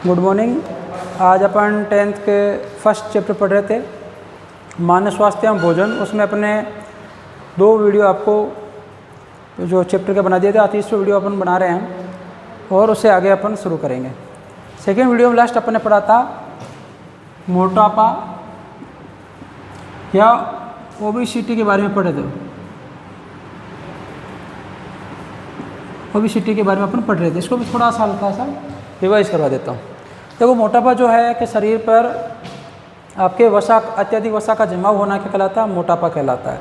Good morning. आज अपन 10th के first chapter पढ़ रहे थे, मानव स्वास्थ्य एवं भोजन। उसमें अपने 2 वीडियो आपको जो चैप्टर के बना दिए थे, 30वां वीडियो अपन बना रहे हैं और उससे आगे अपन शुरू करेंगे। सेकेंड वीडियो में लास्ट अपन ने पढ़ा था मोटापा या ओबेसिटी के बारे में पढ़े थे। ओबेसिटी के बारे में अपन पढ़ रहे थे, इसको भी थोड़ा सा हल्का सा रिवाइज करवा देता हूँ। देखो, मोटापा जो है कि शरीर पर आपके वसा, अत्यधिक वसा का जमाव होना क्या कहलाता है? मोटापा कहलाता है।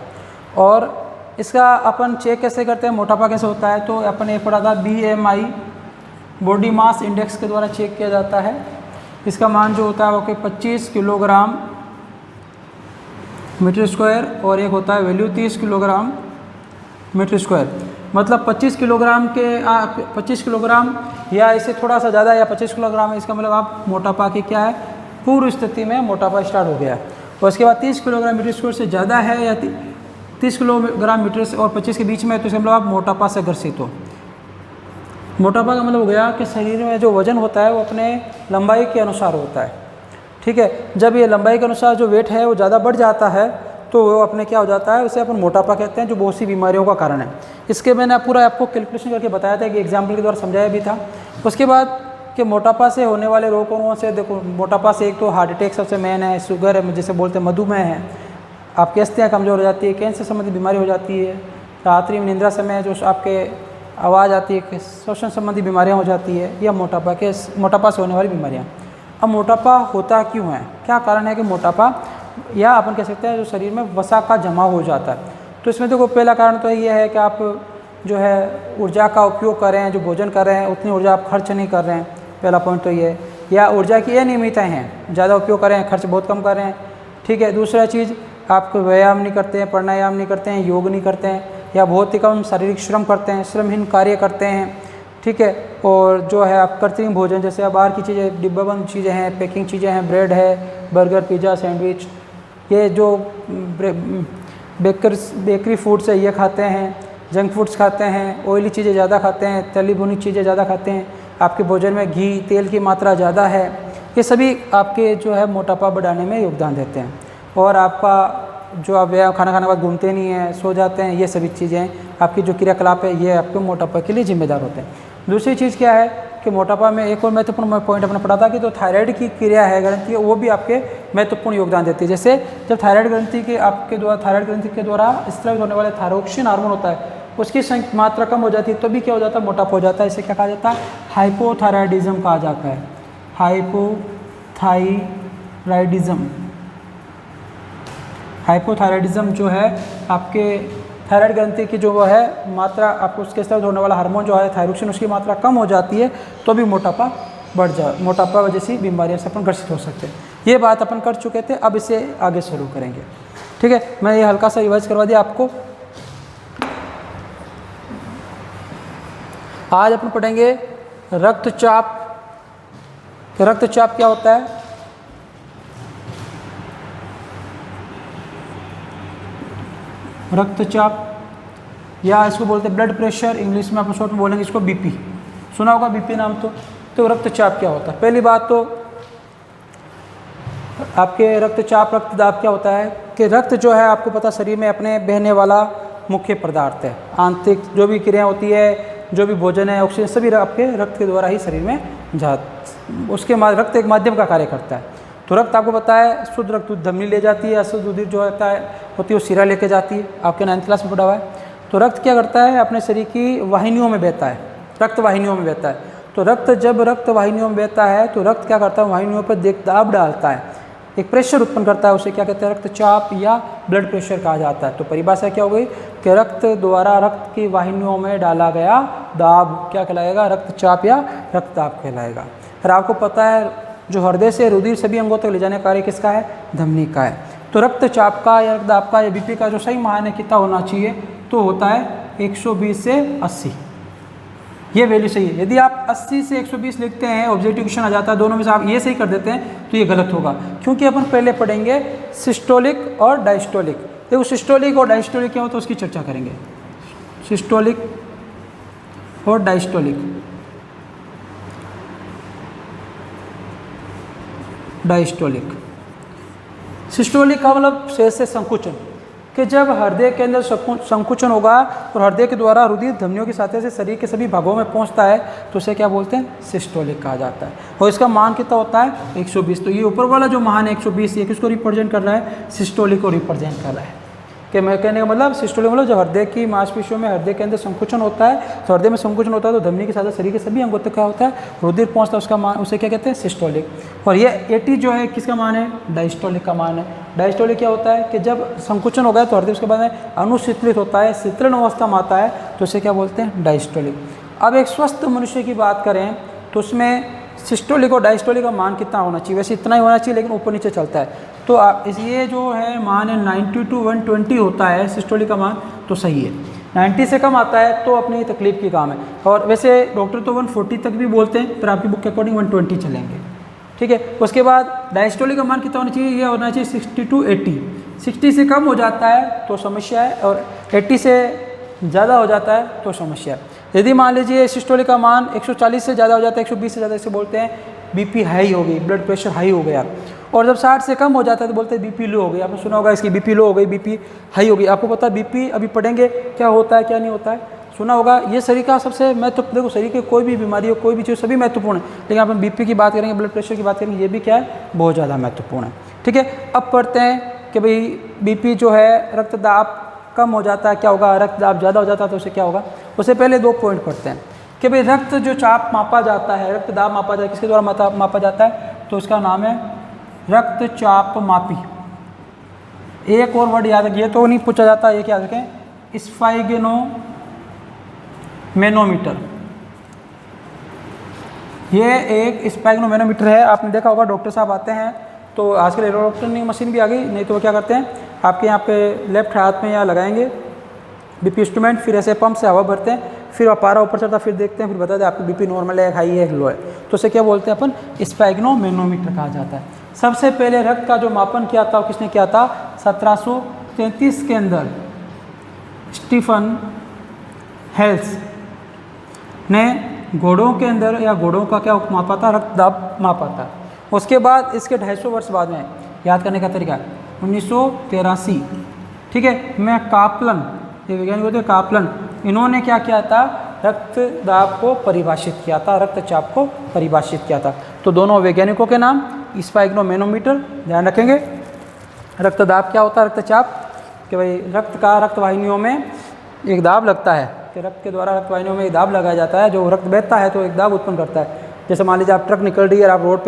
और इसका अपन चेक कैसे करते हैं, मोटापा कैसे होता है? तो अपन ये पढ़ा था BMI, बॉडी मास इंडेक्स के द्वारा चेक किया जाता है। इसका मान जो होता है वो कि 25 किलोग्राम मीटर स्क्वायर और एक होता है वैल्यू 30 किलोग्राम मीटर स्क्वायर। मतलब 25 किलोग्राम या इससे थोड़ा सा ज़्यादा या 25 किलोग्राम है, इसका मतलब आप मोटापा की क्या है, पूर्व स्थिति में मोटापा स्टार्ट हो गया है। और उसके बाद 30 किलोग्राम मीटर स्क्वायर से ज़्यादा है या 30 किलोग्राम मीटर से और 25 के बीच में है, तो इसका मतलब आप मोटापा से ग्रसित हो। मोटापा का मतलब हो गया कि शरीर में जो वजन होता है वो अपने लंबाई के अनुसार होता है। ठीक है, जब ये लंबाई के अनुसार जो वेट है वो ज़्यादा बढ़ जाता है तो वो अपने क्या हो जाता है, उसे अपन मोटापा कहते हैं, जो बहुत सी बीमारियों का कारण है। इसके मैंने पूरा आपको कैलकुलेशन करके बताया था कि एग्जाम्पल के द्वारा समझाया भी था। उसके बाद कि मोटापा से होने वाले रोग कौन से, देखो मोटापा से एक तो हार्ट अटैक सबसे मेन है, शुगर है जिसे बोलते हैं, मधुमेह है, आपकी अस्थियाँ कमज़ोर हो जाती है, कैंसर संबंधी बीमारी हो जाती है, रात्रि में निंद्रा समय जो आपके आवाज़ आती है, श्वसन संबंधी बीमारियाँ हो जाती है, या मोटापा से होने वाली बीमारियाँ। अब मोटापा होता क्यों है, क्या कारण है कि मोटापा, या अपन कह सकते हैं जो शरीर में वसा का जमा हो जाता है। तो इसमें देखो पहला कारण तो ये है कि आप जो है ऊर्जा का उपयोग कर रहे हैं, जो भोजन कर रहे हैं उतनी ऊर्जा आप खर्च नहीं कर रहे हैं, पहला पॉइंट तो ये है। या ऊर्जा की अनियमितताएं हैं, ज़्यादा उपयोग कर रहे हैं, खर्च बहुत कम कर रहे हैं। ठीक है, दूसरा चीज़ आप व्यायाम नहीं करते हैं, प्राणायाम नहीं करते हैं, योग नहीं करते हैं, या बहुत ही कम शारीरिक श्रम करते हैं, श्रमहीन कार्य करते हैं। ठीक है, और जो है आप कृत्रिम भोजन, जैसे बाहर की चीज़ें, डिब्बाबंद चीज़ें हैं, पैकिंग चीज़ें हैं, ब्रेड है, बर्गर, पिज़्ज़ा, सैंडविच, ये जो बेकरी फूड्स है ये खाते हैं, जंक फूड्स खाते हैं, ऑयली चीज़ें ज़्यादा खाते हैं, तली भुनी चीज़ें ज़्यादा खाते हैं, आपके भोजन में घी तेल की मात्रा ज़्यादा है, ये सभी आपके जो है मोटापा बढ़ाने में योगदान देते हैं। और आपका जो आप खाना खाने के बाद घूमते नहीं हैं, सो जाते हैं, ये सभी चीज़ें आपकी जो क्रियाकलाप है ये आपके मोटापा के लिए जिम्मेदार होते हैं। दूसरी चीज़ क्या है कि मोटापा में एक और महत्वपूर्ण पॉइंट अपने पढ़ा था कि तो थायराइड की क्रिया है, ग्रंथि, वो भी आपके महत्वपूर्ण योगदान देती है। जैसे जब थायराइड ग्रंथि के आपके द्वारा थायराइड ग्रंथि के द्वारा स्रावित होने वाले थायरोक्सिन हार्मोन होता है, उसकी मात्रा कम हो जाती है, तो भी क्या हो जाता है, मोटापा हो जाता है। इसे क्या कहा जाता है, हाइपोथायराइडिज्म कहा जाता है। हाइपोथायराइडिज्म जो है आपके थायराइड ग्रंथि की जो वो है मात्रा, आपको उसके साथ होने वाला हार्मोन जो है थायरोक्सिन, उसकी मात्रा कम हो जाती है, तो भी मोटापा मोटापा वजह से बीमारियों से अपन ग्रसित हो सकते हैं। ये बात अपन कर चुके थे, अब इसे आगे शुरू करेंगे। ठीक है, मैं ये हल्का सा रिवाइज करवा दिया आपको। आज अपन पढ़ेंगे रक्तचाप। रक्तचाप क्या होता है? रक्तचाप या इसको बोलते हैं ब्लड प्रेशर, इंग्लिश में अपन शॉर्ट में बोलेंगे इसको BP। सुना होगा BP नाम तो रक्तचाप क्या होता है? पहली बात तो आपके रक्तचाप, रक्तदाब क्या होता है कि रक्त जो है आपको पता शरीर में अपने बहने वाला मुख्य पदार्थ है। आंतरिक जो भी क्रिया होती है, जो भी भोजन है, ऑक्सीजन, सभी आपके रक्त के द्वारा ही शरीर में उसके रक्त एक माध्यम का कार्य करता है। तो रक्त आपको पता है शुद्ध रक्त धमनी ले जाती है, अशुद्ध उधिर जो होती है वो सिरा लेके जाती है, आपके 9th क्लास में पढ़ा हुआ है। तो रक्त क्या करता है, अपने शरीर की वाहिनियों में बहता है, रक्त वाहिनियों में बहता है। तो जब रक्त वाहिनियों में बहता है तो रक्त क्या करता है, वाहिनियों पर दाब डालता है, एक प्रेशर उत्पन्न करता है, उसे क्या कहते हैं, रक्तचाप या ब्लड प्रेशर कहा जाता है। तो परिभाषा क्या हो गई कि रक्त द्वारा रक्त की वाहिनियों में डाला गया दाब क्या कहलाएगा, रक्तचाप या रक्तदाब कहलाएगा। और आपको पता है जो हृदय से रुधिर सभी अंगों तक ले जाने का कार्य किसका है, धमनी का है। तो रक्तचाप का या रक्तदाब का या BP का जो सही मान है कितना होना चाहिए, तो होता है 120 से 80, ये वैल्यू सही है। यदि आप 80 से 120 लिखते हैं, ऑब्जेक्टिव क्वेश्चन आ जाता है, दोनों में से आप ये सही कर देते हैं तो ये गलत होगा, क्योंकि अपन पहले पढ़ेंगे सिस्टोलिक और डायस्टोलिक। देखो सिस्टोलिक और डायस्टोलिक क्या होता है उसकी चर्चा करेंगे। सिस्टोलिक और डायस्टोलिक, डायस्टोलिक। सिस्टोलिक का मतलब शेष से संकुचन, कि जब हृदय के अंदर संकुचन होगा और हृदय के द्वारा रुधिर धमनियों की सहायता से शरीर के सभी भागों में पहुंचता है तो उसे क्या बोलते हैं, सिस्टोलिक कहा जाता है। और इसका मान कितना होता है, 120। तो ये ऊपर वाला जो मान है 120, ये किसको रिप्रेजेंट कर रहा है, सिस्टोलिक को रिप्रेजेंट कर रहा है। कि मैं कहने का मतलब सिस्टोलिक मतलब जब हृदय की मांसपेशियों में हृदय के अंदर संकुचन होता है, तो हृदय में संकुचन होता है तो धमनी के साथ शरीर के सभी अंगों तक क्या होता है, रुधिर पहुंचता है, उसका मान उसे क्या कहते हैं, सिस्टोलिक। और ये 80 जो है किसका मान है, डायस्टोलिक का मान है। डायस्टोलिक क्या होता है कि जब संकुचन हो गया तो हृदय उसके बाद में अनुशीतलित होता है, शीतलन अवस्था में आता है तो उसे क्या बोलते हैं, डायस्टोलिक। अब एक स्वस्थ मनुष्य की बात करें तो उसमें सिस्टोलिक और डायस्टोलिक का मान कितना होना चाहिए, वैसे इतना ही होना चाहिए लेकिन ऊपर नीचे चलता है। तो ये जो है मान है 90 to 120 होता है सिस्टोलिक का मान, तो सही है। 90 से कम आता है तो अपनी तकलीफ की काम है। और वैसे डॉक्टर तो 140 तक भी बोलते हैं, पर आपकी बुक के अकॉर्डिंग 120 चलेंगे, ठीक है। उसके बाद डायस्टोलिक का मान कितना होना चाहिए, ये होना चाहिए 60 to 80। 60 से कम हो जाता है तो समस्या है, और 80 से ज़्यादा हो जाता है तो समस्या है। यदि मान लीजिए सिस्टोलिक का मान 140 से ज़्यादा हो जाता है, 120 से ज़्यादा, इसे बोलते हैं बीपी हाई हो गई, ब्लड प्रेशर हाई हो गया। और जब 60 से कम हो जाता है तो बोलते हैं बीपी लो हो गई। आपने सुना होगा इसकी बीपी लो हो गई, बीपी हाई हो गई। आपको पता है बीपी, अभी पढ़ेंगे क्या होता है क्या नहीं होता है, सुना होगा। ये शरीर का सबसे महत्व, देखो शरीर की कोई भी बीमारी हो, कोई भी चीज़, सभी महत्वपूर्ण है, लेकिन आप बीपी की बात करेंगे, ब्लड प्रेशर की बात करेंगे, ये भी क्या है, बहुत ज़्यादा महत्वपूर्ण है, ठीक है। अब पढ़ते हैं कि भाई बीपी जो है, रक्तदाब कम हो जाता है क्या होगा, रक्तदाब ज़्यादा हो जाता है तो उसे क्या होगा। उससे पहले 2 पॉइंट पढ़ते हैं कि भाई रक्त जो चाप मापा जाता है, रक्तदाब मापा जाता है, किसके द्वारा मापा जाता है, तो उसका नाम है रक्तचाप मापी। एक और वर्ड याद रखिए, तो नहीं पूछा जाता, एक याद रखें, स्फाइग्नोमेनोमीटर। ये एक स्फाइग्नोमेनोमीटर है। आपने देखा होगा डॉक्टर साहब आते हैं तो आजकल इलेक्ट्रॉनिक मशीन भी आ गई, नहीं तो वो क्या करते हैं, आपके यहाँ पे लेफ्ट हाथ में यहाँ लगाएंगे बीपी इंस्ट्रूमेंट, फिर ऐसे पंप से हवा भरते हैं, फिर आप पारा ऊपर चढ़ता, फिर देखते हैं, फिर बताते हैं आपकी बीपी नॉर्मल है, हाई है, लो है। तो उसे क्या बोलते हैं अपन, स्फाइग्नोमेनोमीटर कहा जाता है। सबसे पहले रक्त का जो मापन किया था, किसने किया था, 1733 के अंदर स्टीफन हेल्स ने घोड़ों के अंदर, या घोड़ों का क्या मापा था, रक्तदाब मापा था। उसके बाद इसके 250 वर्ष बाद में, याद करने का तरीका 1983, ठीक है, मैं कापलन, ये वैज्ञानिक होते हैं कापलन, इन्होंने क्या किया था, रक्तदाब को परिभाषित किया था, रक्तचाप को परिभाषित किया था। तो दोनों वैज्ञानिकों के नाम स्फाइग्नोमेनोमीटर, ध्यान रखेंगे। रक्तदाब क्या होता है, रक्तचाप, कि भाई रक्त का रक्तवाहिनियों में एक दाब लगता है, कि रक्त के द्वारा रक्तवाहिनियों में एक दाब लगाया जाता है, जो रक्त बहता है तो एक दाब उत्पन्न करता है। जैसे मान लीजिए आप ट्रक निकल रही है, आप रोड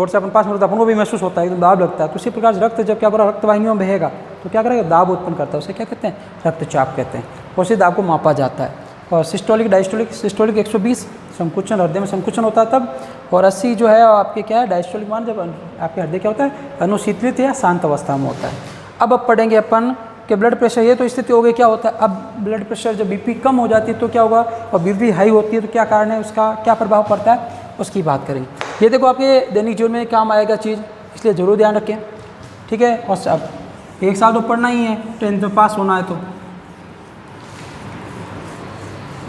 से अपन पास में, अपन को भी महसूस होता है, एकदम दाब लगता है। तो इसी प्रकार रक्त जब क्या करेगा, रक्तवाहिनियों में बहेगा तो क्या करेगा, दाब उत्पन्न करता है, उसे क्या कहते हैं, रक्तचाप कहते हैं। उसी दाब को मापा जाता है। और सिस्टोलिक डायस्टोलिक, सिस्टोलिक 120 संकुचन, हृदय में संकुचन होता है तब, और 80 जो है आपके क्या है, डायस्टोलिक मान जब आपके हृदय क्या होता है, अनुशीतलित या शांत अवस्था में होता है। अब पढ़ेंगे अपन कि ब्लड प्रेशर, ये तो स्थिति हो गई, क्या होता है अब ब्लड प्रेशर, जब बीपी कम हो जाती है तो क्या होगा, और बीपी हाई होती है तो क्या कारण है, उसका क्या प्रभाव पड़ता है, उसकी बात करेंगे। ये देखो आपके दैनिक जीवन में काम आएगा चीज़, इसलिए ज़रूर ध्यान रखें, ठीक है। और अब 1 साल तो पढ़ना ही है, 10th में पास होना है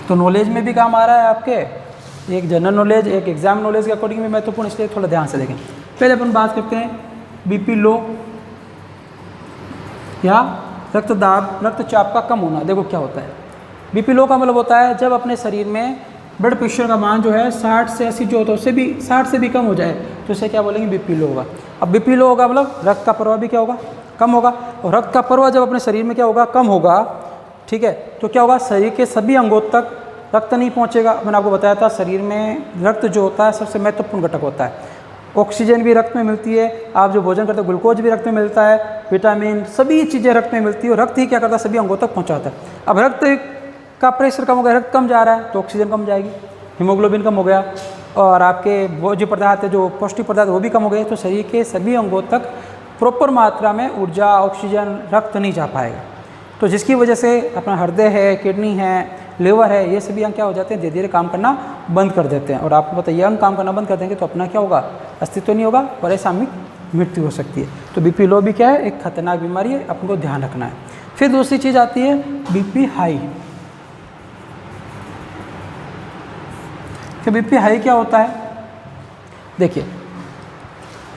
तो नॉलेज में भी काम आ रहा है आपके, एक जनरल नॉलेज, एक एग्जाम नॉलेज के अकॉर्डिंग भी महत्वपूर्ण, इसलिए थोड़ा ध्यान से देखें। पहले अपन बात करते हैं बीपी लो या रक्तदाब, रक्तचाप का कम होना। देखो क्या होता है, बीपी लो का मतलब होता है जब अपने शरीर में ब्लड प्रेशर का मान जो है 60 से 80 जो होता है, उससे भी 60 से भी कम हो जाए तो इसे क्या बोलेंगे, बीपी लो होगा। अब बीपी लो होगा मतलब रक्त का प्रवाह भी क्या होगा, कम होगा। और रक्त का प्रवाह जब अपने शरीर में क्या होगा, कम होगा, ठीक है, तो क्या होगा, शरीर के सभी अंगों तक रक्त नहीं पहुंचेगा। मैंने आपको बताया था शरीर में रक्त जो होता है सबसे महत्वपूर्ण घटक होता है। ऑक्सीजन भी रक्त में मिलती है, आप जो भोजन करते हो ग्लूकोज भी रक्त में मिलता है, विटामिन, सभी चीज़ें रक्त में मिलती है, और रक्त ही क्या करता है, सभी अंगों तक पहुँचाता है। अब रक्त का प्रेशर कम हो गया, रक्त कम जा रहा है तो ऑक्सीजन कम जाएगी, हीमोग्लोबिन कम हो गया, और आपके भोज्य पदार्थ है, जो पौष्टिक पदार्थ वो भी कम हो गए, तो शरीर के सभी अंगों तक प्रॉपर मात्रा में ऊर्जा, ऑक्सीजन, रक्त नहीं जा पाएगा। तो जिसकी वजह से अपना हृदय है, किडनी है, लिवर है, ये सभी अंग क्या हो जाते हैं, धीरे धीरे काम करना बंद कर देते हैं। और आपको पता है ये अंग काम करना बंद कर देंगे तो अपना क्या होगा, अस्तित्व नहीं होगा और असामयिक मृत्यु हो सकती है। तो बीपी लो भी क्या है, एक खतरनाक बीमारी है, अपन को ध्यान रखना है। फिर दूसरी चीज़ आती है बीपी हाई। तो बीपी हाई क्या होता है, देखिए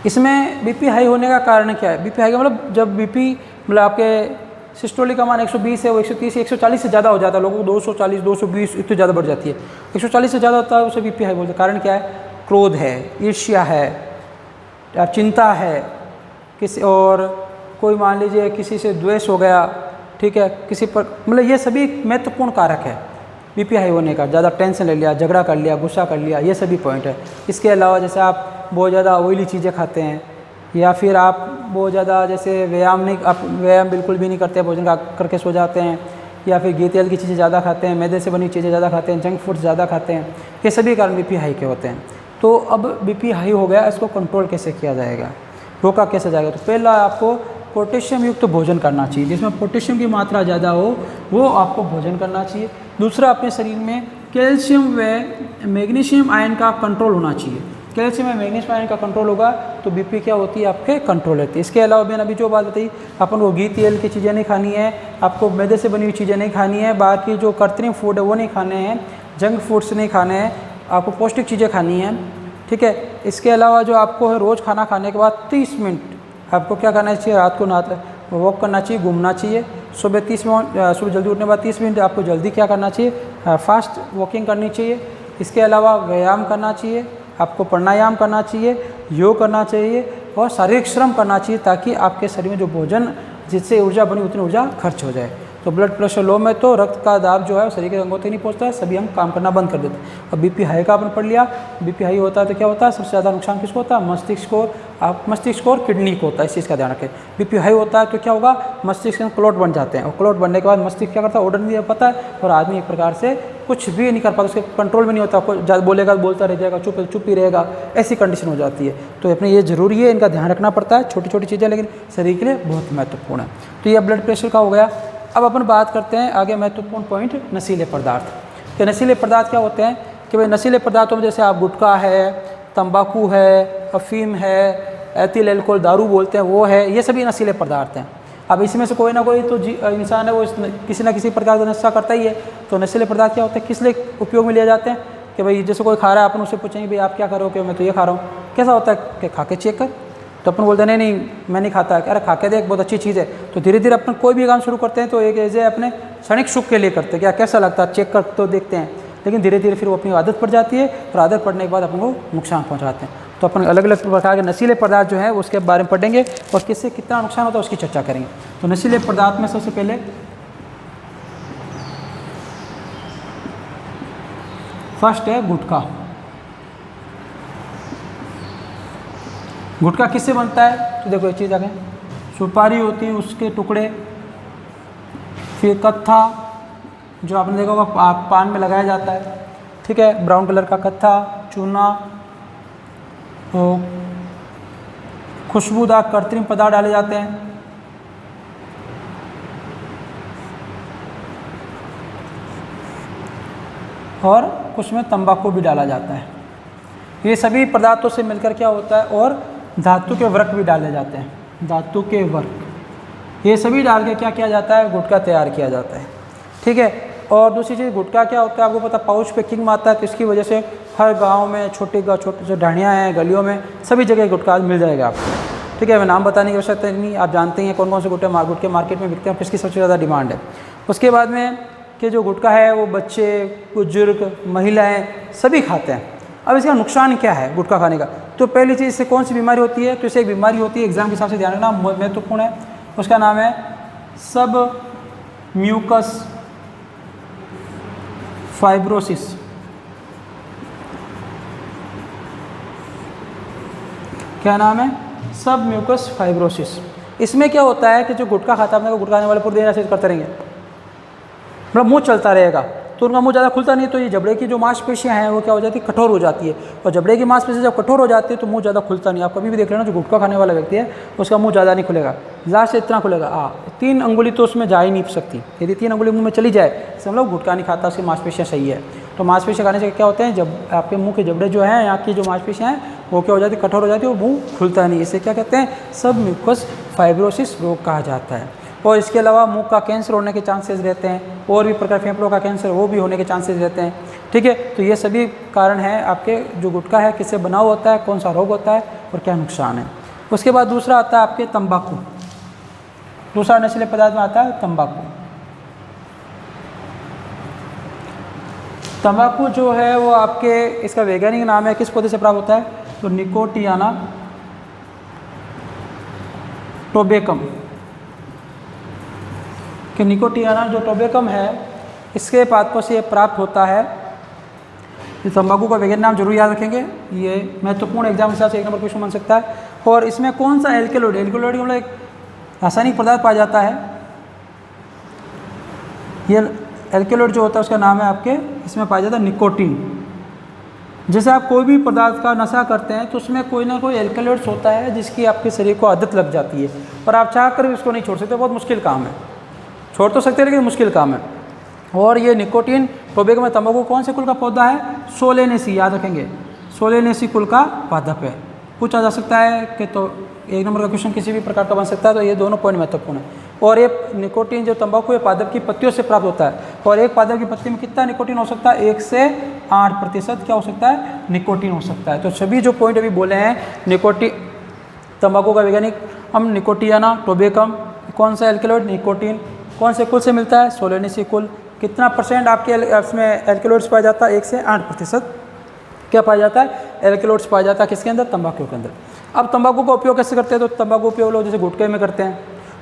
इसमें बीपी हाई होने का कारण क्या है? बीपी हाई का मतलब जब बीपी मतलब आपके सिस्टोलिक का मान 120 है, वो 130 140 से ज़्यादा हो जाता है, लोगों को 240 220 इतनी ज़्यादा बढ़ जाती है, 140 से ज़्यादा होता है उसे बीपी हाई बोलते हैं। कारण क्या है? क्रोध है, ईर्ष्या है, चिंता है, किसी और कोई मान लीजिए किसी से द्वेष हो गया, ठीक है, किसी पर मतलब ये सभी महत्वपूर्ण कारक है बीपी हाई होने का। ज़्यादा टेंशन ले लिया, झगड़ा कर लिया, गुस्सा कर लिया, ये सभी पॉइंट है। इसके अलावा जैसे आप बहुत ज़्यादा ऑयली चीज़ें खाते हैं, या फिर आप बहुत ज़्यादा जैसे व्यायाम बिल्कुल भी नहीं करते, भोजन करके सो जाते हैं, या फिर घी तेल की चीज़ें ज़्यादा खाते हैं, मैदे से बनी चीज़ें ज़्यादा खाते हैं, जंक फूड ज़्यादा खाते हैं, ये सभी कारण बीपी हाई के होते हैं। तो अब बीपी हाई हो गया, इसको कंट्रोल कैसे किया जाएगा, रोका कैसे जाएगा? तो पहला आपको पोटेशियम युक्त भोजन करना चाहिए, जिसमें पोटेशियम की मात्रा ज़्यादा हो वो आपको भोजन करना चाहिए। दूसरा, अपने शरीर में कैल्शियम व मैग्नीशियम आयन का कंट्रोल होना चाहिए। कैल्शियम और मैग्नीशियम आयन का कंट्रोल होगा तो बीपी क्या होती है? आपके कंट्रोल रहती है। इसके अलावा मैंने अभी जो बात बताई, अपन को घी तेल की चीज़ें नहीं खानी है, आपको मैदे से बनी हुई चीज़ें नहीं खानी है, बाकी जो कृत्रिम फूड है वो नहीं खाने हैं, जंक फूड्स नहीं खाने हैं, आपको पौष्टिक चीज़ें खानी हैं, ठीक है। इसके अलावा जो आपको है रोज़ खाना खाने के बाद 30 मिनट आपको क्या करना चाहिए? रात को नहाते वॉक करना चाहिए, घूमना चाहिए। सुबह 30 मिनट, सुबह जल्दी उठने के बाद 30 मिनट आपको जल्दी क्या करना चाहिए? फास्ट वॉकिंग करनी चाहिए। इसके अलावा व्यायाम करना चाहिए, आपको प्राणायाम करना चाहिए, योग करना चाहिए और शारीरिक श्रम करना चाहिए, ताकि आपके शरीर में जो भोजन जिससे ऊर्जा बनी उतनी ऊर्जा खर्च हो जाए। तो ब्लड प्रेशर लो में तो रक्त का दाब जो है शरीर के अंगों तक नहीं पहुंचता है, सभी हम काम करना बंद कर देते हैं। और बीपी हाई का आपने पढ़ लिया, बीपी हाई होता है तो क्या होता है? सबसे ज़्यादा नुकसान किसको होता है? मस्तिष्क और किडनी को होता है, इस चीज़ का ध्यान रखें। बीपी हाई होता है तो क्या होगा? मस्तिष्क में क्लॉट बन जाते हैं, और क्लॉट बनने के बाद मस्तिष्क क्या करता है? ऑर्डर नहीं दे पाता है, और आदमी एक प्रकार से कुछ भी नहीं कर पाता, उसके कंट्रोल में नहीं होता, कोई ज़्यादा बोलेगा बोलता रह जाएगा, चुप ही रहेगा, ऐसी कंडीशन हो जाती है। तो अपने ये ज़रूरी है, इनका ध्यान रखना पड़ता है, छोटी छोटी चीज़ें, लेकिन शरीर के लिए बहुत महत्वपूर्ण है। तो ये ब्लड प्रेशर का हो गया। अब अपन बात करते हैं आगे महत्वपूर्ण पॉइंट, नशीले पदार्थ। कि नशीले पदार्थ क्या होते हैं? कि भाई नशीले पदार्थों में जैसे आप गुटखा है, तंबाकू है, अफीम है, एथिल अल्कोहल दारू बोलते हैं वो है, ये सभी नशीले पदार्थ हैं। अब इसमें से कोई ना कोई तो इंसान है वो किसी ना किसी प्रकार का नशा करता ही है। तो नशीले पदार्थ क्या होते हैं, किस लिए उपयोग में लिए जाते हैं? कि भाई जैसे कोई खा रहा है, अपन उससे पूछेंगे भाई आप क्या करो? कि मैं तो ये खा रहा हूँ। कैसा होता है कि खा के चेक कर, तो अपन बोलते हैं नहीं मैं नहीं खाता। अरे खा के देख, बहुत अच्छी चीज़ है। तो धीरे धीरे अपन कोई भी काम शुरू करते हैं तो एक ऐसे अपने क्षणिक सुख के लिए करते हैं, क्या कैसा लगता है चेक कर तो देखते हैं, लेकिन धीरे धीरे फिर वो अपनी आदत पड़ जाती है, और आदत पड़ने के बाद अपन को नुकसान पहुँचाते हैं। तो अपन अलग अलग प्रकार के नशीले पदार्थ जो है उसके बारे में पढ़ेंगे, और किससे कितना नुकसान होता है उसकी चर्चा करेंगे। तो नशीले पदार्थ में सबसे पहले फर्स्ट है गुटखा। गुटखा किससे बनता है? तो देखो ये चीज़ आगे, सुपारी होती है उसके टुकड़े, फिर कत्था जो आपने देखा होगा पान में लगाया जाता है, ठीक है, ब्राउन कलर का कत्था, चूना, तो खुशबूदार कृत्रिम पदार्थ डाले जाते हैं, और कुछ में तंबाकू भी डाला जाता है। ये सभी पदार्थों से मिलकर क्या होता है? और धातु के वर्क भी डाले जाते हैं, धातु के वर्क, ये सभी डाल के क्या किया जाता है? गुटखा तैयार किया जाता है, ठीक है। और दूसरी चीज़, गुटखा क्या होता है आपको पता, पाउच पैकिंग में आता है, तो इसकी वजह से हर गांव में छोटे जो ढाणियाँ हैं, गलियों में, सभी जगह गुटखा मिल जाएगा आपको, ठीक है। मैं नाम बताने की आवश्यकता नहीं, आप जानते हैं कौन कौन से गुटखे मार्केट में बिकते हैं, किसकी सबसे ज़्यादा डिमांड है। उसके बाद में कि जो गुटखा है वो बच्चे, बुजुर्ग, महिलाएँ सभी खाते हैं। अब इसका नुकसान क्या है गुटखा खाने का? तो पहली चीज़, इससे कौन सी बीमारी होती है? तो इससे एक बीमारी होती है, एग्जाम के हिसाब से ध्यान रखना, महत्वपूर्ण है, उसका नाम है सब म्यूकस फाइब्रोसिस। क्या नाम है? सब म्यूकस फाइब्रोसिस। इसमें क्या होता है कि जो गुटखा खाता है, अपने को गुटखा खाने वाले पूरे दिन ऐसे करते रहेंगे, मतलब मुंह चलता रहेगा, तो उनका मुंह ज़्यादा खुलता नहीं, तो ये जबड़े की जो मांसपेशियाँ हैं वो क्या हो जाती है? कठोर हो जाती है। और जबड़े की मांसपेशियाँ जब कठोर हो जाती है तो मुंह ज़्यादा खुलता नहीं। आप कभी भी देख लेना, जो गुटखा खाने वाला व्यक्ति है उसका मुंह ज़्यादा नहीं खुलेगा, लास्ट से इतना खुलेगा, 3 अंगुली तो उसमें जा ही नहीं सकती। यदि 3 अंगुली मुँह में चली जाए, समझ लो गुटखा नहीं खाता, उसकी मांसपेशियाँ सही है। तो मांसपेशियाँ खाने से क्या होते हैं, जब आपके मुँह के जबड़े जो हैं, यहाँ की जो मांसपेशियाँ हैं वो क्या हो जाती है? कठोर हो जाती है, वो मुँह खुलता नहीं। इसे क्या कहते हैं? सब म्यूकस फाइब्रोसिस रोग कहा जाता है। और इसके अलावा मुंह का कैंसर होने के चांसेस रहते हैं, और भी प्रकार फेफड़ों का कैंसर वो भी होने के चांसेस रहते हैं। ठीक है। तो ये सभी कारण हैं आपके जो गुटखा है किससे बना हुआ होता है, कौन सा रोग होता है और क्या नुकसान है। उसके बाद दूसरा आता है आपके तंबाकू। दूसरा नशीले पदार्थ में आता है तंबाकू। तंबाकू जो है वो आपके, इसका वैज्ञानिक नाम है, किस पौधे से प्राप्त होता है, तो निकोटियाना टोबेकम। कि निकोटियाना जो टोबेकम है इसके पादपों से ये प्राप्त होता है। इस तंबाकू का वैज्ञानिक नाम जरूर याद रखेंगे, ये महत्वपूर्ण एग्जाम के हिसाब से 1 नंबर क्वेश्चन बन सकता है। और इसमें कौन सा एल्केलॉइड, एल्केलॉइड मतलब एक रासायनिक पदार्थ पाया जाता है। ये एल्केलॉइड जो होता है उसका नाम है आपके, इसमें पाया जाता है निकोटीन। जैसे आप कोई भी पदार्थ का नशा करते हैं तो उसमें कोई ना कोई एल्केलॉइड्स होता है जिसकी आपके शरीर को आदत लग जाती है और आप चाह कर भी उसको नहीं छोड़ सकते, बहुत मुश्किल काम है। छोड़ तो सकते हैं लेकिन मुश्किल काम है। और ये निकोटीन टोबैको में तंबाकू कौन से कुल का पौधा है, सोलेनेसी, याद रखेंगे, सोलेनेसी कुल का पादप है। पूछा जा सकता है कि तो 1 नंबर का क्वेश्चन किसी भी प्रकार का बन सकता है, तो ये दोनों पॉइंट महत्वपूर्ण है। और ये निकोटीन जो तंबाकू है पादप की पत्तियों से प्राप्त होता है। और एक पादप की पत्ती में कितना निकोटीन हो सकता है, 1 से 8% क्या हो सकता है, निकोटीन हो सकता है। तो सभी जो पॉइंट अभी बोले हैं निकोटीन, तंबाकू का वैज्ञानिक हम निकोटियाना टोबेकम, कौन सा एल्केलॉइड, निकोटीन, कौन से कुल से मिलता है, सोलेनेसी कुल, कितना % आपके इसमें एल्केलॉइड्स पाया जाता है, 1 से 8% क्या पाया जाता है, एल्केलॉइड्स पाया जाता है किसके अंदर, तंबाकू के अंदर। अब तंबाकू का उपयोग कैसे करते हैं, तो तंबाकू उपयोग लोग जैसे गुटखे में करते हैं,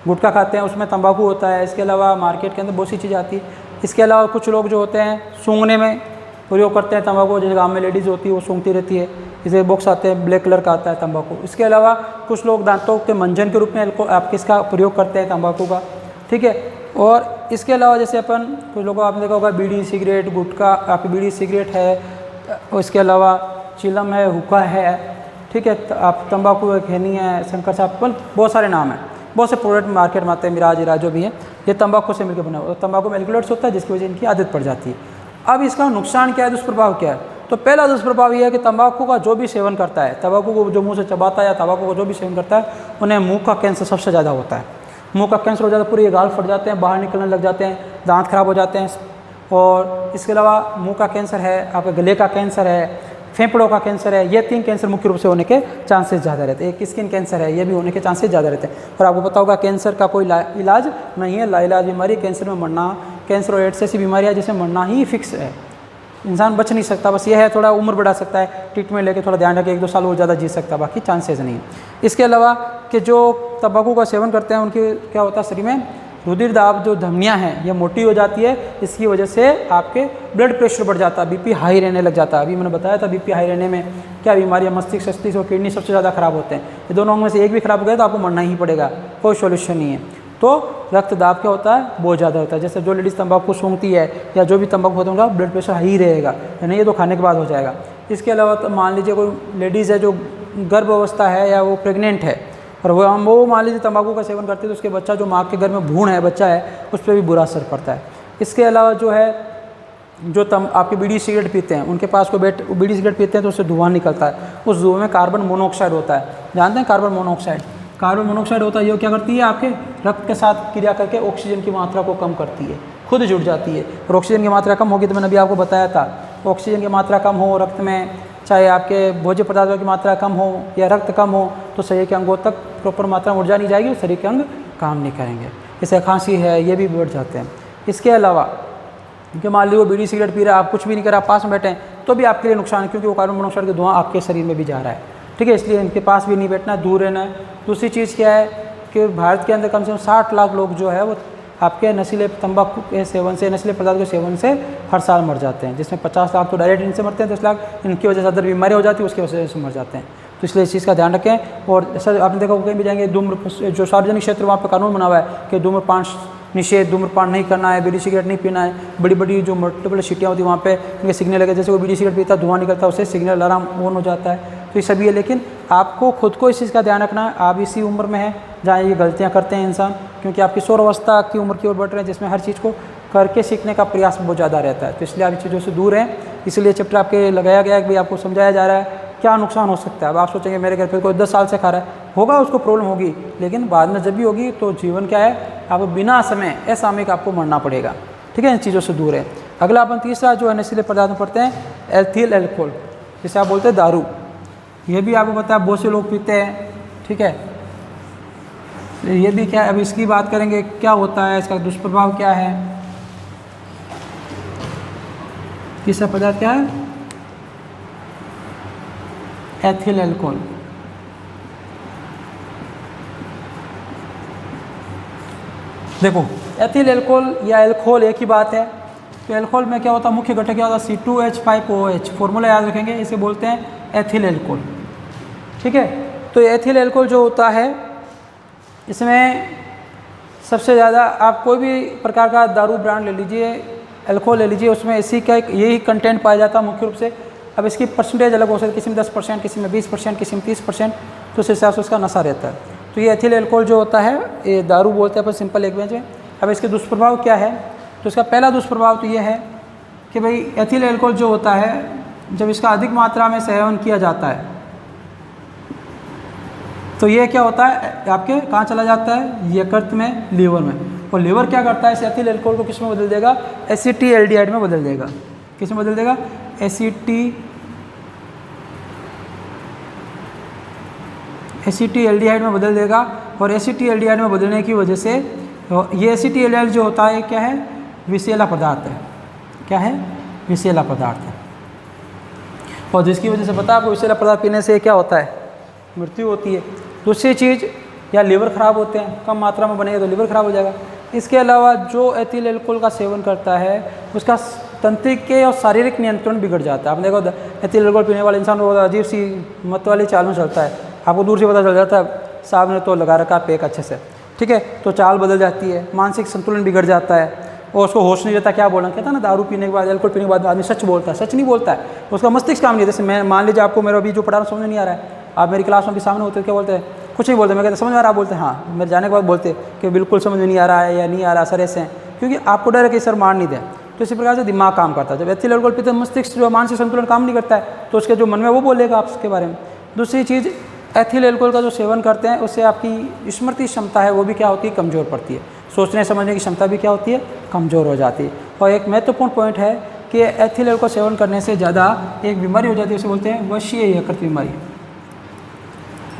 गुटखा खाते हैं उसमें तंबाकू होता है। इसके अलावा मार्केट के अंदर बहुत सी चीज़ें आती है। इसके अलावा कुछ लोग जो होते हैं सूंघने में प्रयोग करते हैं तंबाकू, जैसे गाँव में लेडीज़ होती है वो सूंघती रहती है, इसे बॉक्स आते हैं ब्लैक कलर का आता है तंबाकू। इसके अलावा कुछ लोग दांतों के मंजन के रूप में आप किसका प्रयोग करते हैं, तंबाकू का, ठीक है। और इसके अलावा जैसे अपन कुछ लोगों को आपने देखा होगा बीड़ी सिगरेट गुटखा, आपकी बीड़ी सिगरेट है, और इसके अलावा चिलम है, हुक्का है, ठीक है, आप तंबाकू है, खैनी है, शंकर साहब, बहुत सारे नाम हैं, बहुत से प्रोडक्ट मार्केट में आते हैं, मिराज इराज जो भी है, ये तंबाकू से मिलकर बना हुआ। तंबाकू में एल्केलॉइड्स होता है जिसकी वजह से इनकी आदत पड़ जाती है। अब इसका नुकसान क्या है, दुष्प्रभाव क्या है, तो पहला दुष्प्रभाव ये है कि तंबाकू का जो भी सेवन करता है, तंबाकू को जो मुँह से चबाता है या तंबाकू को जो भी सेवन करता है, उन्हें मुँह का कैंसर सबसे ज़्यादा होता है। मुंह का कैंसर हो जाता है, पूरे गाल फट जाते हैं, बाहर निकलने लग जाते हैं, दांत खराब हो जाते हैं। और इसके अलावा मुंह का कैंसर है, आपके गले का कैंसर है, फेफड़ों का कैंसर है, ये 3 कैंसर मुख्य रूप से होने के चांसेस ज़्यादा रहते हैं। एक स्किन कैंसर है, ये भी होने के चांसेस ज़्यादा रहते हैं। और आपको पता होगा कैंसर का कोई इलाज नहीं है, लाइलाज बीमारी कैंसर में मरना, कैंसर और एड्स ऐसी बीमारियाँ जिसमें मरना ही फिक्स है, इंसान बच नहीं सकता। बस ये है थोड़ा उम्र बढ़ा सकता है, ट्रीटमेंट लेके थोड़ा ध्यान रखें, 1-2 साल वो ज़्यादा जी सकता है, बाकी चांसेस नहीं। इसके अलावा कि जो तंबाकू का सेवन करते हैं उनके क्या होता है, शरीर में रुधिर दाब जो धमनियाँ हैं ये मोटी हो जाती है, इसकी वजह से आपके ब्लड प्रेशर बढ़ जाता है, बीपी हाई रहने लग जाता है। अभी मैंने बताया था बीपी हाई रहने में क्या बीमारियाँ, मस्तिष्क और किडनी सबसे ज़्यादा खराब होते हैं। ये दोनों में से एक भी खराब हो गया तो आपको मरना ही पड़ेगा, कोई सोल्यूशन नहीं है। तो रक्त दाब क्या होता है, बहुत ज़्यादा होता है। जैसे जो लेडीज़ तंबाकू सूंघती है या जो भी तंबाकू होता है उनका ब्लड प्रेशर हाई रहेगा, यानी ये तो खाने के बाद हो जाएगा। इसके अलावा तो मान लीजिए कोई लेडीज़ है जो गर्भ अवस्था है या वो प्रेग्नेंट है और वो मान लीजिए तंबाकू का सेवन करती है तो उसके बच्चा जो माँ के घर में भ्रूण है, बच्चा है, उस पर भी बुरा असर पड़ता है। इसके अलावा जो है जो आपके बीड़ी सिगरेट पीते हैं उनके पास को बीड़ी सिगरेट पीते हैं तो उससे धुआं निकलता है, उस धुएं में कार्बन मोनोऑक्साइड होता है, जानते हैं कार्बन मोनोऑक्साइड होता है। ये क्या करती है, आपके रक्त के साथ क्रिया करके ऑक्सीजन की मात्रा को कम करती है, खुद जुड़ जाती है। और ऑक्सीजन की मात्रा कम होगी तो मैंने अभी आपको बताया था, ऑक्सीजन की मात्रा कम हो रक्त में, चाहे आपके भोज्य पदार्थों की मात्रा कम हो या रक्त कम हो, तो शरीर के अंगों तक प्रॉपर मात्रा में ऊर्जा नहीं जाएगी और शरीर के अंग काम नहीं करेंगे। जैसे खांसी है, ये भी बढ़ जाते हैं। इसके अलावा क्योंकि मान लीजिए वो बीड़ी सिगरेट पी रहा है, आप कुछ भी नहीं कर रहा, पास में बैठे हैं, तो भी आपके लिए नुकसान है क्योंकि वो कार्बन मोनोऑक्साइड का धुआं आपके शरीर में भी जा रहा है, ठीक है। इसलिए इनके पास भी नहीं बैठना है, दूर रहना है। दूसरी चीज़ क्या है कि भारत के अंदर कम से कम 60 लाख लोग जो है वो आपके नशीले तंबाकू के सेवन से, नशीले पदार्थ के सेवन से हर साल मर जाते हैं, जिसमें 50 लाख तो डायरेक्ट इनसे मरते हैं, 10 लाख इनकी वजह से अदर बीमारी हो जाती है, उसकी वजह से मर जाते हैं। तो इसलिए इस चीज़ का ध्यान रखें। और सर आपने देखा कहीं भी जाएंगे, जो सार्वजनिक क्षेत्र वहाँ पर कानून बना हुआ है कि धूम्रपान निषेध, धूम्रपान नहीं करना है, बीड़ी सिगरेट नहीं पीना है। बड़ी बड़ी जो मल्टीपल सिटियाँ होती है वहाँ पे इनके सिग्नल लगे, जैसे वो बीड़ी सिगरेट पीता धुआं निकलता है, उससे सिग्नल अलार्म ऑन हो जाता है। तो ये सभी है, लेकिन आपको खुद को इस चीज़ का ध्यान रखना है। आप इसी उम्र में हैं जहाँ ये गलतियाँ करते हैं इंसान, क्योंकि आप किशोर अवस्था की उम्र की ओर बढ़ रहे हैं जिसमें हर चीज़ को करके सीखने का प्रयास बहुत ज़्यादा रहता है। तो इसलिए आप इन चीज़ों से दूर हैं। इसलिए चैप्टर आपके लगाया गया है कि भाई आपको समझाया जा रहा है क्या नुकसान हो सकता है। अब आप सोचेंगे मेरे घर पे कोई 10 साल से खा रहा है, होगा उसको प्रॉब्लम होगी, लेकिन बाद में जब भी होगी तो जीवन क्या है, आपको बिना समय असामयिक आपको मरना पड़ेगा, ठीक है। इन चीज़ों से दूर है। अगला अपन तीसरा जो है नशीले पदार्थ में पढ़ते हैं एथिल एल्कोहल, जिसे आप बोलते हैं दारू। ये भी आपको पता है बहुत से लोग पीते हैं, ठीक है। ये भी क्या है, अब इसकी बात करेंगे क्या होता है, इसका दुष्प्रभाव क्या है। तीसरा पदार्थ क्या है, एथिल एल्कोहल। देखो एथिल एल्कोहल या एल्कोहल एक ही बात है। तो एल्कोहल में क्या होता है, मुख्य घटक क्या होता है, C2H5OH, फॉर्मूला याद रखेंगे, इसे बोलते हैं एथिल एल्कोहल, ठीक है। तो एथिल एल्कोहल जो होता है, इसमें सबसे ज़्यादा आप कोई भी प्रकार का दारू ब्रांड ले लीजिए, एल्कोहल ले लीजिए, उसमें इसी का यही कंटेंट पाया जाता है मुख्य रूप से। अब इसकी परसेंटेज अलग हो सकती है, किसी में 10%, किसी में 20%, किसी में 30%, तो उस हिसाब से उसका नशा रहता है। तो ये एथिल एल्कोहल जो होता है, ये दारू बोलते हैं अपन सिंपल लैंग्वेज में। अब इसके दुष्प्रभाव क्या है, तो इसका पहला दुष्प्रभाव तो ये है कि भाई एथिल एल्कोहल जो होता है, जब इसका अधिक मात्रा में सेवन किया जाता है तो ये क्या होता है, आपके कहाँ चला जाता है, यकृत में, लीवर में। और लीवर क्या करता है, इस एथिल एल्कोहल को किस में बदल देगा, एसीटीएल्डिहाइड में बदल देगा। किस में बदल देगा, एसीटीएल्डिहाइड में बदल देगा। और एसीटीएल्डिहाइड में बदलने की वजह से ये एसीटीएल्डिहाइड जो होता है क्या है, विषैला पदार्थ है। क्या है, विषैला पदार्थ है। और जिसकी वजह से पता है आपको, विषैला पदार्थ पीने से क्या होता है, मृत्यु होती है। दूसरी चीज़, या लीवर ख़राब होते हैं, कम मात्रा में बनेगा तो लीवर ख़राब हो जाएगा। इसके अलावा जो एथिल एल्कोहल का सेवन करता है, उसका तंत्रिक और शारीरिक नियंत्रण बिगड़ जाता है। आपने देखो एथिल एल्कोहल पीने वाले इंसान को अजीब सी मत वाली चाल में चलता है, आपको दूर से पता चल जाता है साहब ने तो लगा रखा पेक अच्छे से, ठीक है। तो चाल बदल जाती है, मानसिक संतुलन बिगड़ जाता है, और उसको होश नहीं रहता क्या बोलना। कहता है ना, दारू पीने के बाद, एल्कोहल पीने के बाद आदमी सच बोलता है, सच नहीं बोलता है, उसका मस्तिष्क काम नहीं। जैसे मैं मान लीजिए आपको मेरा अभी जो पढ़ा रहा समझ नहीं आ रहा है, आप मेरी क्लास में भी सामने होते क्या बोलते हैं, कुछ नहीं बोलते, मैं कहता समझ आ रहा, आप बोलते हैं हाँ, मेरे जाने के बाद बोलते कि बिल्कुल समझ में नहीं आ रहा है या नहीं आ रहा, सर ऐसे हैं, क्योंकि आपको डर है कि सर मार नहीं दें। तो इसी प्रकार से दिमाग काम करता है। जब एथिल एल्कोहल पीते हैं, मस्तिष्क जो मानसिक संतुलन काम नहीं करता है, तो उसके जो मन में वो बोलेगा आपके बारे में। दूसरी चीज़, एथिल एल्कोहल का जो सेवन करते हैं, उससे आपकी स्मृति क्षमता है वो भी क्या होती है, कमज़ोर पड़ती है। सोचने समझने की क्षमता भी क्या होती है, कमज़ोर हो जाती है। और एक महत्वपूर्ण पॉइंट है कि एथिल एल्कोहल सेवन करने से ज़्यादा एक बीमारी हो जाती है, उसे बोलते हैं वशीय यकृत बीमारी।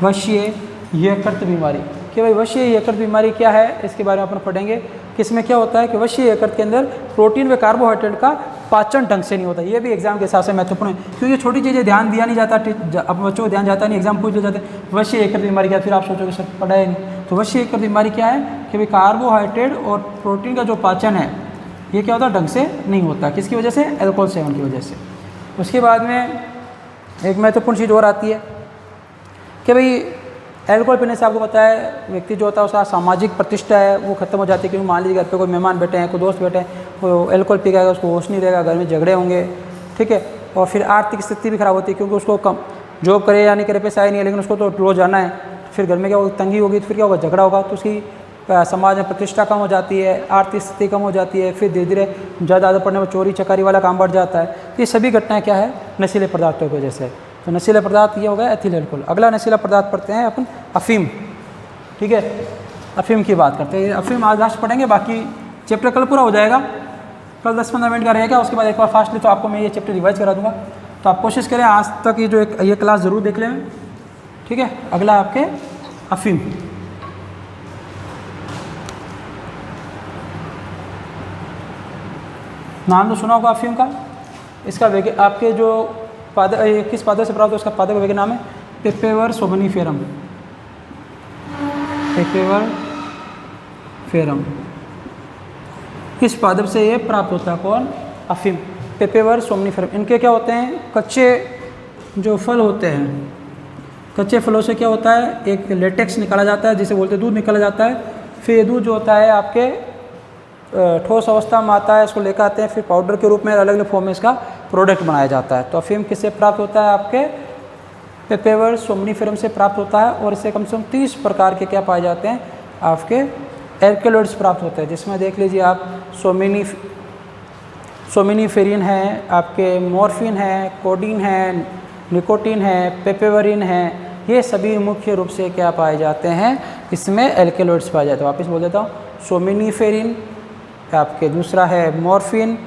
वशीय यकृत बीमारी, कि भाई वशीय यकृत बीमारी क्या है, इसके बारे में अपन पढ़ेंगे। किसमें क्या होता है कि वशीय यकृत के अंदर प्रोटीन व कार्बोहाइड्रेट का पाचन ढंग से नहीं होता। ये भी एग्जाम के हिसाब से महत्वपूर्ण है, क्योंकि छोटी चीज़ें ध्यान दिया नहीं जाता, अब बच्चों को ध्यान जाता नहीं, एग्जाम पूछ ले जाते हैं वशीय यकृत बीमारी क्या, फिर आप सोचोगे सर पढ़ा है नहीं। तो वशीय यकृत बीमारी क्या है कि भाई कार्बोहाइड्रेट और प्रोटीन का जो पाचन है, ये क्या होता है, ढंग से नहीं होता। किसकी वजह से, एल्कोहल सेवन की वजह से। उसके बाद में एक महत्वपूर्ण चीज़ और आती है कि भाई एल्कोहल पीने से आपको पता है व्यक्ति जो होता है उसका सामाजिक प्रतिष्ठा है वो खत्म हो जाती है। क्योंकि मान लीजिए घर पे कोई मेहमान बैठे हैं, कोई दोस्त बैठे हैं, वो एल्कोहल पी गया, उसको होश नहीं रहेगा, घर में झगड़े होंगे, ठीक है। और फिर आर्थिक स्थिति भी खराब होती है, क्योंकि उसको कम जॉब करे या नहीं करे पैसा ही नहीं है, लेकिन उसको तो रोज़ जाना है। फिर घर में क्या होगा, तंगी होगी, तो फिर क्या होगा, झगड़ा होगा, तो उसकी समाज में प्रतिष्ठा कम हो जाती है, आर्थिक स्थिति कम हो जाती है। फिर धीरे धीरे ज़्यादा आदत पड़ने में चोरी चकारी वाला काम बढ़ जाता है। ये सभी घटनाएँ क्या है, नशीले पदार्थों की वजह से। तो नशीला पदार्थ ये हो गया एथिल एल्कोहल। अगला नशीला पदार्थ पढ़ते हैं अपन अफीम, ठीक है। अफीम की बात करते हैं, अफीम आज लास्ट पढ़ेंगे, बाकी चैप्टर कल पूरा हो जाएगा, कल 10-15 मिनट का रहेगा। उसके बाद एक बार फास्टली तो आपको मैं ये चैप्टर रिवाइज करा दूंगा। तो आप कोशिश करें आज तक ये जो ये क्लास ज़रूर देख लें, ठीक है। अगला आपके अफीम। नाम तो सुना होगा अफीम का। इसका आपके जो किस पादप से प्राप्त है, उसका पादप वैज्ञानिक नाम है पेपेवर सोमनीफेरम। पेपेवर फेरम, किस पादप से ये प्राप्त होता है, कौन, अफीम, पेपेवर सोमनीफेरम। इनके क्या होते हैं, कच्चे जो फल होते हैं, कच्चे फलों से क्या होता है, एक लेटेक्स निकाला जाता है, जिसे बोलते हैं दूध निकाला जाता है। फिर दूध जो होता है आपके ठोस अवस्था में आता है, इसको लेकर आते हैं, फिर पाउडर के रूप में अलग अलग फॉर्म में इसका प्रोडक्ट बनाया जाता है। तो अफीम किससे प्राप्त होता है, आपके पेपेवर सोमनीफेरम से प्राप्त होता है। और इससे कम से कम 30 प्रकार के क्या पाए जाते हैं, आपके एल्केलॉइड्स प्राप्त होते हैं, जिसमें देख लीजिए आप सोमिनीफेरिन है, आपके मॉर्फिन है, कोडीन है, निकोटीन है, पेपेवरिन है। ये सभी मुख्य रूप से क्या पाए जाते हैं, इसमें एल्केलॉइड्स पाए जाते हैं। वापस बोल देता हूँ, सोमिनीफेरिन आपके, दूसरा है मॉर्फिन,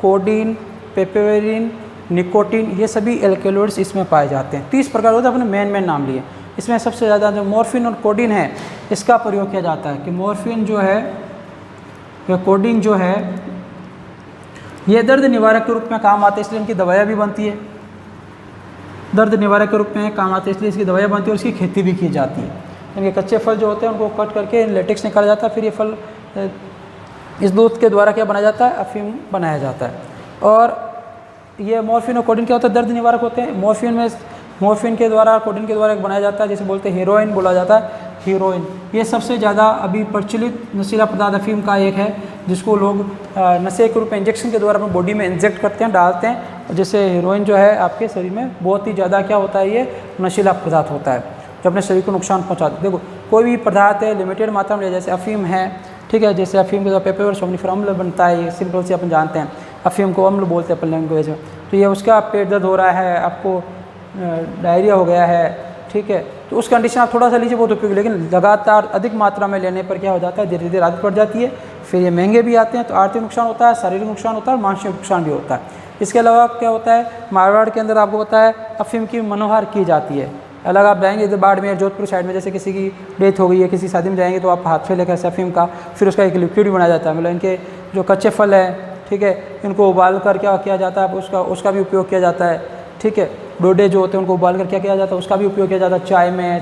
कोडीन, पेपेवेरिन, निकोटीन, ये सभी एल्केलॉइड्स इसमें पाए जाते हैं। 30 प्रकार होते हैं, अपने मेन नाम लिए। इसमें सबसे ज़्यादा जो मॉर्फिन और कोडीन है इसका प्रयोग किया जाता है कि मॉर्फिन जो है या कोडीन जो है ये दर्द निवारक के रूप में काम आते हैं, इसलिए इनकी दवाइयाँ भी बनती है। दर्द निवारक के रूप में काम आते हैं इसलिए इसकी दवाइयाँ बनती है और इसकी खेती भी की जाती है। इनके कच्चे फल जो होते हैं उनको कट करके लेटेक्स निकाला जाता है, फिर ये फल इस दूध के द्वारा क्या बनाया जाता है, अफीम बनाया जाता है। और ये मॉर्फिन और कोडीन क्या होता है, दर्द निवारक होते हैं। मॉर्फिन के द्वारा, कोडीन के द्वारा एक बनाया जाता है, जिसे बोलते हैं हीरोइन बोला जाता है, हीरोइन। ये सबसे ज़्यादा अभी प्रचलित नशीला पदार्थ अफीम का एक है, जिसको लोग नशे के रूप में इंजेक्शन के द्वारा अपनी बॉडी में इंजेक्ट करते हैं, डालते हैं। जैसे हीरोइन जो है आपके शरीर में बहुत ही ज़्यादा क्या होता है, ये नशीला पदार्थ होता है जो अपने शरीर को नुकसान पहुँचाता है। देखो कोई भी पदार्थ है लिमिटेड मात्रा में, जैसे अफीम है, ठीक है, जैसे अफीम के द्वारा पेपर और सोमनिफर अम्ल बनता है, ये सिंपल से अपन जानते हैं, अफीम को अम्ल बोलते हैं अपन लैंग्वेज में। तो ये उसका पेट दर्द हो रहा है, आपको डायरिया हो गया है, ठीक है, तो उस कंडीशन आप थोड़ा सा लीजिए बहुत उपयोगी, लेकिन लगातार अधिक मात्रा में लेने पर क्या हो जाता है, धीरे धीरे आदत पड़ जाती है, फिर ये महंगे भी आते हैं। तो आर्थिक नुकसान होता है, शारीरिक नुकसान होता है और मानसिक नुकसान भी होता है। इसके अलावा क्या होता है, मारवाड़ के अंदर आपको पता है अफीम की मनोहार की जाती है। अलग आप जाएंगे इधर बाड़मेर जोधपुर साइड में, जैसे किसी की डेथ हो गई है, किसी शादी में जाएंगे तो आप हाथ से लेकर अफीम का, फिर उसका एक लिक्विड भी बनाया जाता है। मतलब इनके जो कच्चे फल हैं, ठीक है, इनको उबाल कर क्या किया जाता है, उसका भी उपयोग किया जाता है, ठीक है। डोडे जो होते हैं उनको उबाल कर क्या किया जाता है, उसका भी उपयोग किया जाता है। चाय में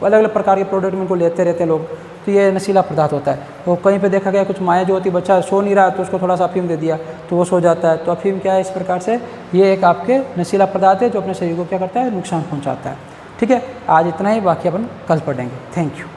अलग अलग प्रकार के प्रोडक्ट में इनको लेते रहते हैं लोग। तो ये नशीला पदार्थ होता है। वो कहीं पे देखा गया कुछ माया जो होती है, बच्चा सो नहीं रहा तो उसको थोड़ा सा अफीम दे दिया तो वो सो जाता है। तो अफीम क्या है, इस प्रकार से ये एक आपके नशीला पदार्थ है जो अपने शरीर को क्या करता है, नुकसान पहुँचाता है। ठीक है, आज इतना ही, बाकी अपन कल पढ़ेंगे। Thank you.